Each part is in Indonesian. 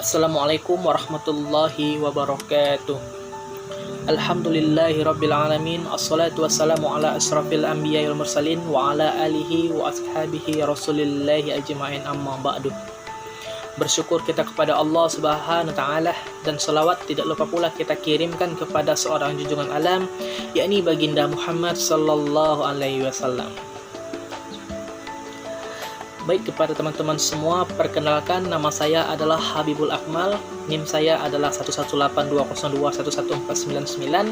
Assalamualaikum warahmatullahi wabarakatuh. Alhamdulillahirabbil alamin. Assalatu wassalamu ala asrafil anbiya'i wal mursalin wa ala alihi wa ashabihi rasulillahi ajma'in, amma ba'du. Bersyukur kita kepada Allah Subhanahu wa taala dan salawat tidak lupa pula kita kirimkan kepada seorang junjungan alam, yakni baginda Muhammad sallallahu alaihi wasallam. Baik, kepada teman-teman semua, perkenalkan, nama saya adalah Habibul Akmal. NIM saya adalah 11820211499,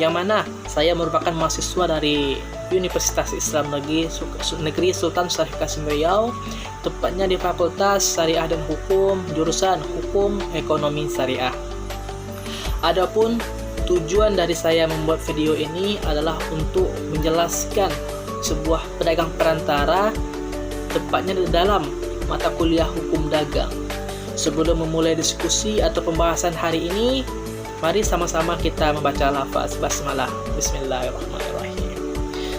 yang mana saya merupakan mahasiswa dari Universitas Islam Negeri Sultan Syarif Qasim Riau, tepatnya di Fakultas Syariah dan Hukum, jurusan Hukum Ekonomi Syariah. Adapun tujuan dari saya membuat video ini adalah untuk menjelaskan sebuah pedagang perantara, tepatnya di dalam mata kuliah hukum dagang. Sebelum memulai diskusi atau pembahasan hari ini, mari sama-sama kita membaca lafaz basmalah. Bismillahirrahmanirrahim.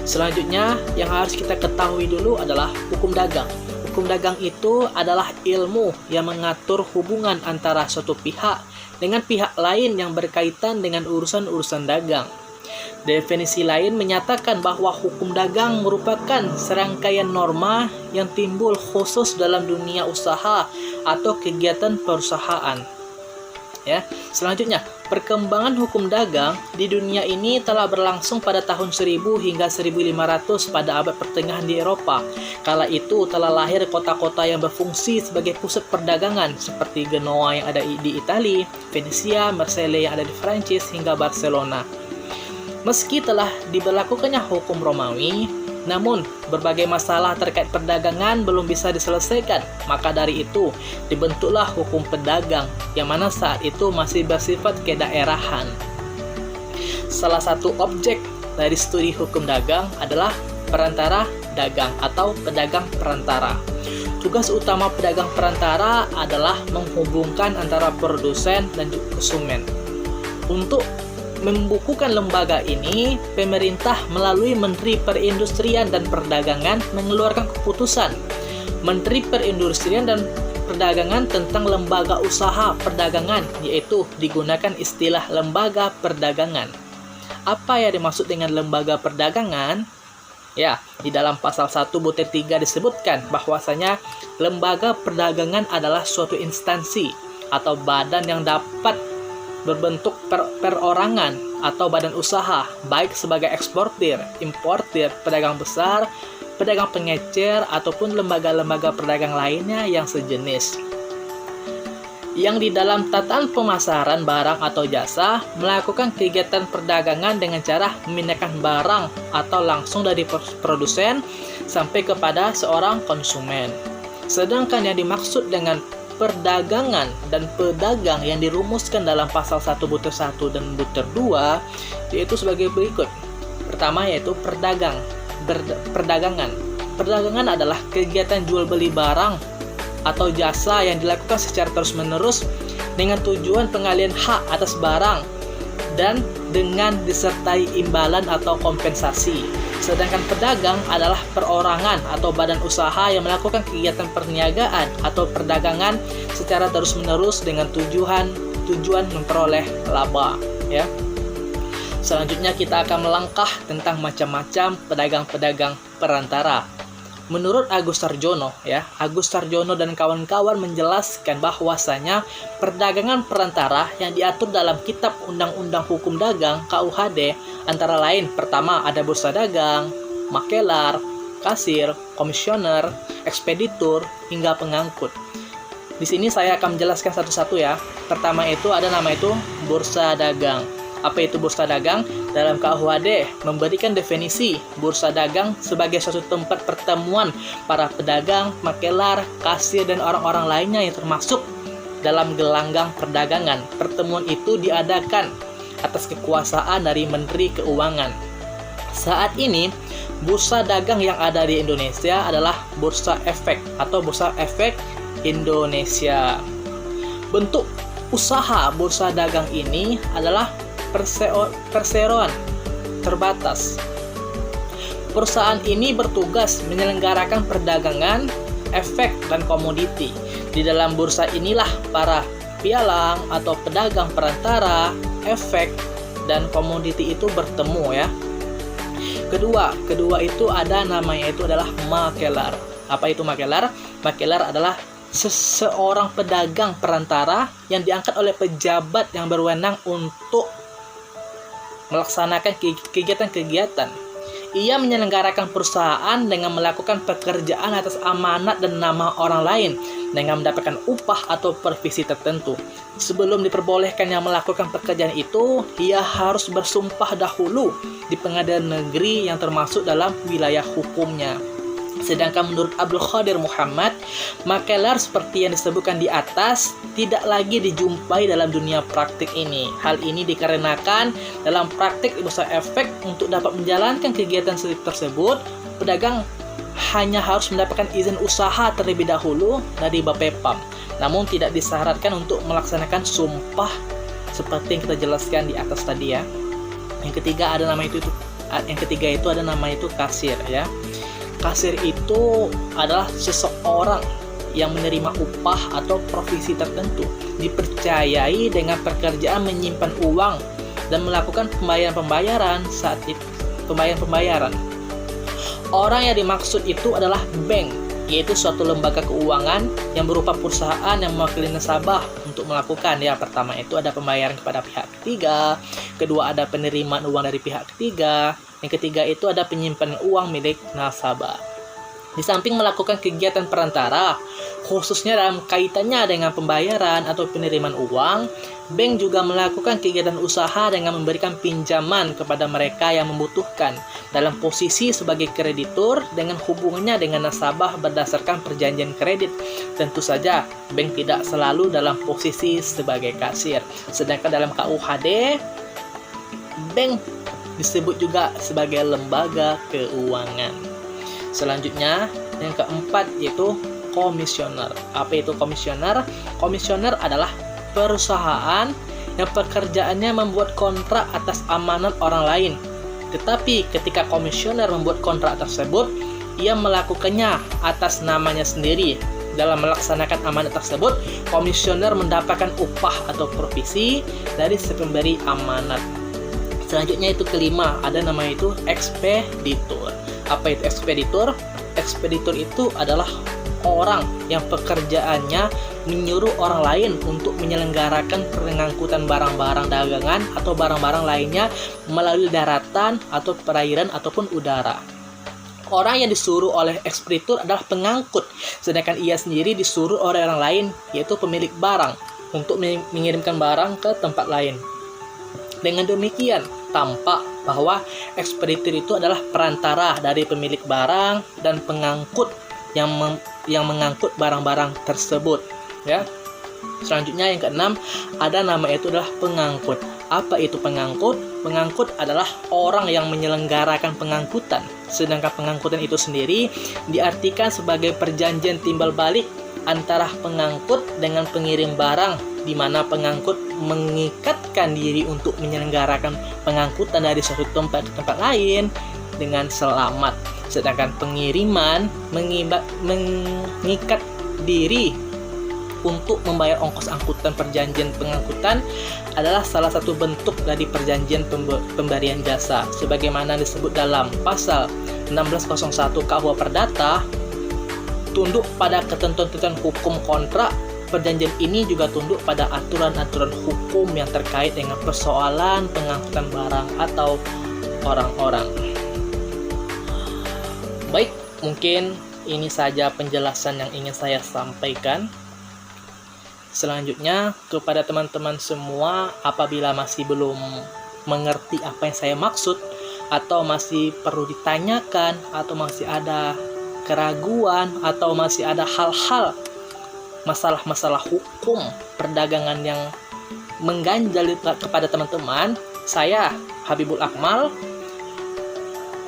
Selanjutnya, yang harus kita ketahui dulu adalah hukum dagang. Hukum dagang itu adalah ilmu yang mengatur hubungan antara suatu pihak dengan pihak lain yang berkaitan dengan urusan-urusan dagang. Definisi lain menyatakan bahwa hukum dagang merupakan serangkaian norma yang timbul khusus dalam dunia usaha atau kegiatan perusahaan. Ya, selanjutnya, perkembangan hukum dagang di dunia ini telah berlangsung pada tahun 1000 hingga 1500 pada abad pertengahan di Eropa. Kala itu telah lahir kota-kota yang berfungsi sebagai pusat perdagangan seperti Genoa yang ada di Italia, Venesia, Marseille yang ada di Prancis, hingga Barcelona. Meski telah diberlakukannya hukum Romawi, namun berbagai masalah terkait perdagangan belum bisa diselesaikan. Maka dari itu, dibentuklah hukum pedagang, yang mana saat itu masih bersifat kedaerahan. Salah satu objek dari studi hukum dagang adalah perantara dagang atau pedagang perantara. Tugas utama pedagang perantara adalah menghubungkan antara produsen dan konsumen. Untuk membukukan lembaga ini, pemerintah melalui Menteri Perindustrian dan Perdagangan mengeluarkan keputusan Menteri Perindustrian dan Perdagangan tentang lembaga usaha perdagangan, yaitu digunakan istilah lembaga perdagangan. Apa yang dimaksud dengan lembaga perdagangan? Ya, di dalam pasal 1 butir 3 disebutkan bahwasanya lembaga perdagangan adalah suatu instansi atau badan yang dapat berbentuk perorangan atau badan usaha, baik sebagai eksportir, importir, pedagang besar, pedagang pengecer, ataupun lembaga-lembaga perdagang lainnya yang sejenis, yang di dalam tataan pemasaran barang atau jasa melakukan kegiatan perdagangan dengan cara memindahkan barang atau langsung dari produsen sampai kepada seorang konsumen. Sedangkan yang dimaksud dengan perdagangan dan pedagang yang dirumuskan dalam pasal 1 butir 1 dan butir 2 yaitu sebagai berikut. Pertama, yaitu perdagangan. Perdagangan adalah kegiatan jual beli barang atau jasa yang dilakukan secara terus-menerus dengan tujuan pengalihan hak atas barang dan dengan disertai imbalan atau kompensasi. Sedangkan pedagang adalah perorangan atau badan usaha yang melakukan kegiatan perniagaan atau perdagangan secara terus-menerus dengan tujuan memperoleh laba, ya. Selanjutnya kita akan melangkah tentang macam-macam pedagang-pedagang perantara. Menurut Agus Sarjono, Agus Sarjono dan kawan-kawan menjelaskan bahwasanya perdagangan perantara yang diatur dalam Kitab Undang-Undang Hukum Dagang KUHD antara lain, pertama ada bursa dagang, makelar, kasir, komisioner, ekspeditur, hingga pengangkut. Di sini saya akan menjelaskan satu-satu ya. Pertama itu ada nama itu bursa dagang. Apa itu bursa dagang? Dalam KUHD memberikan definisi bursa dagang sebagai suatu tempat pertemuan para pedagang, makelar, kasir, dan orang-orang lainnya yang termasuk dalam gelanggang perdagangan. Pertemuan itu diadakan atas kekuasaan dari Menteri Keuangan. Saat ini, bursa dagang yang ada di Indonesia adalah Bursa Efek atau Bursa Efek Indonesia. Bentuk usaha bursa dagang ini adalah perseroan terbatas. Perusahaan ini bertugas menyelenggarakan perdagangan, efek, dan komoditi. Di dalam bursa inilah para pialang atau pedagang perantara, efek, dan komoditi itu bertemu ya. Kedua itu ada namanya itu adalah makelar. Apa itu makelar? Makelar adalah seseorang pedagang perantara yang diangkat oleh pejabat yang berwenang untuk melaksanakan kegiatan-kegiatan. Ia menyelenggarakan perusahaan dengan melakukan pekerjaan atas amanat dan nama orang lain dengan mendapatkan upah atau provisi tertentu. Sebelum diperbolehkannya melakukan pekerjaan itu, ia harus bersumpah dahulu di pengadilan negeri yang termasuk dalam wilayah hukumnya. Sedangkan menurut Abdul Qadir Muhammad, makelar seperti yang disebutkan di atas tidak lagi dijumpai dalam dunia praktik ini. Hal ini dikarenakan dalam praktik di bursa efek untuk dapat menjalankan kegiatan tersebut, pedagang hanya harus mendapatkan izin usaha terlebih dahulu dari Bapepam. Namun tidak disyaratkan untuk melaksanakan sumpah seperti yang kita jelaskan di atas tadi ya. Yang ketiga ada nama itu ada nama itu kasir ya. Kasir itu adalah seseorang yang menerima upah atau provisi tertentu, dipercayai dengan pekerjaan menyimpan uang dan melakukan pembayaran saat itu. Pembayaran. Orang yang dimaksud itu adalah bank, yaitu suatu lembaga keuangan yang berupa perusahaan yang mewakili nasabah untuk melakukan. Ya, pertama itu ada pembayaran kepada pihak ketiga, kedua ada penerimaan uang dari pihak ketiga, yang ketiga itu ada penyimpanan uang milik nasabah. Di samping melakukan kegiatan perantara, khususnya dalam kaitannya dengan pembayaran atau penerimaan uang, bank juga melakukan kegiatan usaha dengan memberikan pinjaman kepada mereka yang membutuhkan dalam posisi sebagai kreditur dengan hubungannya dengan nasabah berdasarkan perjanjian kredit. Tentu saja, bank tidak selalu dalam posisi sebagai kasir. Sedangkan dalam KUHD, bank disebut juga sebagai lembaga keuangan. Selanjutnya, yang keempat yaitu komisioner. Apa itu komisioner? Komisioner adalah perusahaan yang pekerjaannya membuat kontrak atas amanat orang lain. Tetapi ketika komisioner membuat kontrak tersebut, ia melakukannya atas namanya sendiri. Dalam melaksanakan amanat tersebut, komisioner mendapatkan upah atau provisi dari si pemberi amanat. Selanjutnya itu kelima, ada nama itu ekspeditur. Apa itu ekspeditur? Ekspeditur itu adalah orang yang pekerjaannya menyuruh orang lain untuk menyelenggarakan pengangkutan barang-barang dagangan atau barang-barang lainnya melalui daratan atau perairan ataupun udara. Orang yang disuruh oleh ekspeditur adalah pengangkut, sedangkan ia sendiri disuruh oleh orang lain, yaitu pemilik barang, untuk mengirimkan barang ke tempat lain. Dengan demikian, tampak bahwa ekspeditur itu adalah perantara dari pemilik barang dan pengangkut yang mengangkut barang-barang tersebut. Ya. Selanjutnya yang keenam, ada nama itu adalah pengangkut. Apa itu pengangkut? Pengangkut adalah orang yang menyelenggarakan pengangkutan. Sedangkan pengangkutan itu sendiri diartikan sebagai perjanjian timbal balik antara pengangkut dengan pengirim barang, di mana pengangkut mengikatkan diri untuk menyelenggarakan pengangkutan dari suatu tempat ke tempat lain dengan selamat. Sedangkan pengiriman mengikat diri untuk membayar ongkos angkutan. Perjanjian pengangkutan adalah salah satu bentuk dari perjanjian pemberian jasa. Sebagaimana disebut dalam pasal 1601 KUH Perdata, tunduk pada ketentuan hukum kontrak. Perjanjian ini juga tunduk pada aturan-aturan hukum yang terkait dengan persoalan pengangkutan barang atau orang-orang. Baik, mungkin ini saja penjelasan yang ingin saya sampaikan. Selanjutnya, kepada teman-teman semua, apabila masih belum mengerti apa yang saya maksud, atau masih perlu ditanyakan, atau masih ada keraguan, atau masih ada hal-hal masalah-masalah hukum perdagangan yang mengganjal kepada teman-teman, saya Habibul Akmal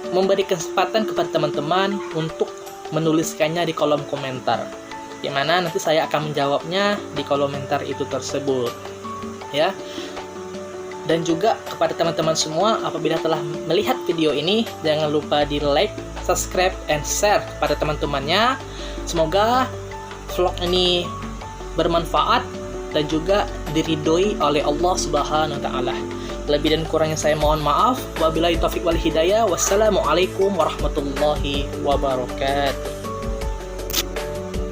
memberi kesempatan kepada teman-teman untuk menuliskannya di kolom komentar, di mana nanti saya akan menjawabnya di kolom komentar itu tersebut, ya. Dan juga kepada teman-teman semua, apabila telah melihat video ini, jangan lupa di like, subscribe, and share kepada teman-temannya. Semoga vlog ini bermanfaat dan juga diridhoi oleh Allah Subhanahu wa taala. Lebih dan kurangnya saya mohon maaf. Wabillahi taufiq wal hidayah. Wassalamualaikum warahmatullahi wabarakatuh.